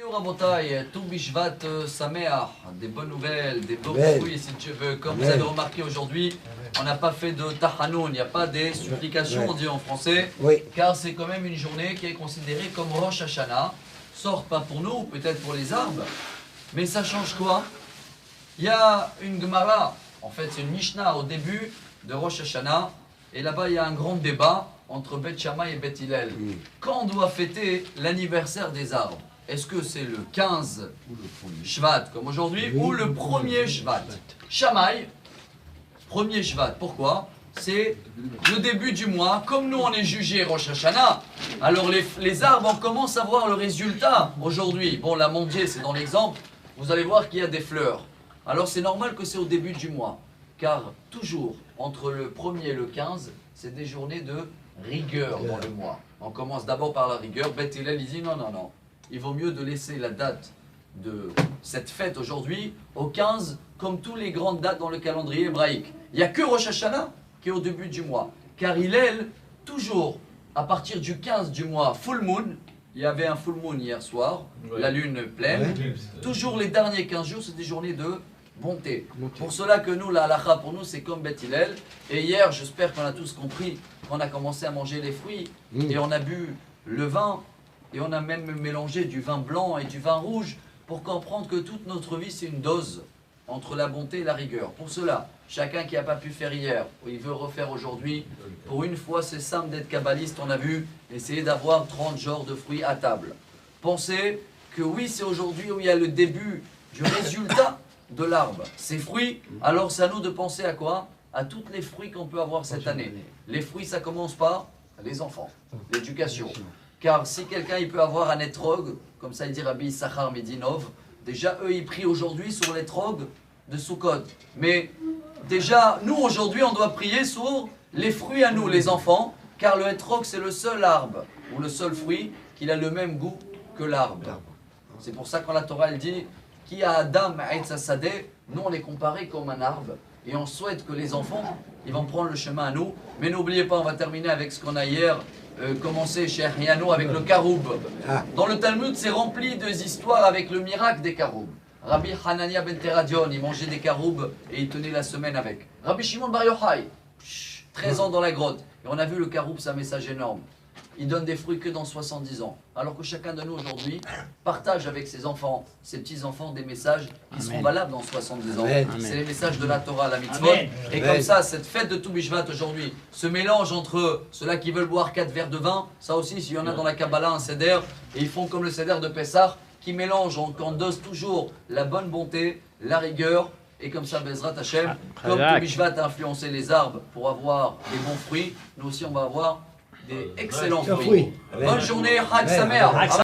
Rabotai, tout Bishvat Sameach, des bonnes nouvelles, des beaux fruits si tu veux. Comme vous avez remarqué aujourd'hui, on n'a pas fait de Tahanoun, il n'y a pas des supplications, on dit en français, car c'est quand même une journée qui est considérée comme Rosh Hashanah. Sort pas pour nous, peut-être pour les arbres, mais ça change quoi? Il y a une Gemara, en fait c'est une Mishnah au début de Rosh Hashanah, et là-bas il y a un grand débat entre Beth Shammai et Beth Hillel. Quand on doit fêter l'anniversaire des arbres, est-ce que c'est le 15 Shvat comme aujourd'hui ou le 1er Shvat? Shammai, 1er Shvat, pourquoi? C'est le début du mois. Comme nous on est jugé Rosh Hashanah, alors les arbres on commence à voir le résultat aujourd'hui. Bon, l'amandier c'est dans l'exemple, vous allez voir qu'il y a des fleurs. Alors c'est normal que c'est au début du mois, car toujours entre le 1er et le 15, c'est des journées de rigueur dans le mois. On commence d'abord par la rigueur. Beth Hillel il dit non. Il vaut mieux de laisser la date de cette fête aujourd'hui au 15, comme toutes les grandes dates dans le calendrier hébraïque. Il n'y a que Rosh Hashanah qui est au début du mois. Car Hillel, toujours à partir du 15 du mois, full moon, il y avait un full moon hier soir, la lune pleine, toujours les derniers 15 jours, c'est des journées de bonté. Pour cela que nous, la halakha pour nous, c'est comme Beth Hillel. Et hier, j'espère qu'on a tous compris, qu'on a commencé à manger les fruits et on a bu le vin. Et on a même mélangé du vin blanc et du vin rouge pour comprendre que toute notre vie, c'est une dose entre la bonté et la rigueur. Pour cela, chacun qui n'a pas pu faire hier, ou il veut refaire aujourd'hui, pour une fois, c'est simple d'être kabbaliste, on a vu, essayer d'avoir 30 genres de fruits à table. Pensez que oui, c'est aujourd'hui où il y a le début du résultat de l'arbre. Ces fruits, alors c'est à nous de penser à quoi? À tous les fruits qu'on peut avoir cette année. Les fruits, ça commence par les enfants, l'éducation. Car si quelqu'un il peut avoir un etrog, comme ça il dit Rabbi Issachar Medinov, déjà eux ils prient aujourd'hui sur l'etrog de Sukkot. Mais déjà nous aujourd'hui on doit prier sur les fruits à nous les enfants, car le etrog c'est le seul arbre ou le seul fruit qui a le même goût que l'arbre. C'est pour ça quand la Torah elle dit qui a Adam Eitz Sadeh, nous on les comparait comme un arbre et on souhaite que les enfants ils vont prendre le chemin à nous. Mais n'oubliez pas, on va terminer avec ce qu'on a hier commencé chez Ariano avec le karoub. Dans le Talmud, c'est rempli d'histoires avec le miracle des karoub. Rabbi Hanania ben Teradion, il mangeait des karoub et il tenait la semaine avec. Rabbi Shimon Bar Yochai, 13 ans dans la grotte. Et on a vu le karoub, c'est un message énorme. Il donne des fruits que dans 70 ans. Alors que chacun de nous aujourd'hui partage avec ses enfants, ses petits-enfants, des messages qui seront valables dans 70 ans. C'est les messages de la Torah, la mitzvot. Et comme ça, cette fête de Toubishvat aujourd'hui, ce mélange entre ceux-là qui veulent boire 4 verres de vin, ça aussi, s'il y en a dans la Kabbalah, un seder, et ils font comme le seder de Pessah, qui mélange, on dose toujours la bonne bonté, la rigueur, et comme ça, Bezrat Hashem, comme Toubishvat a influencé les arbres pour avoir des bons fruits, nous aussi on va avoir des excellents fruits. Bonne journée, Chag Sameach.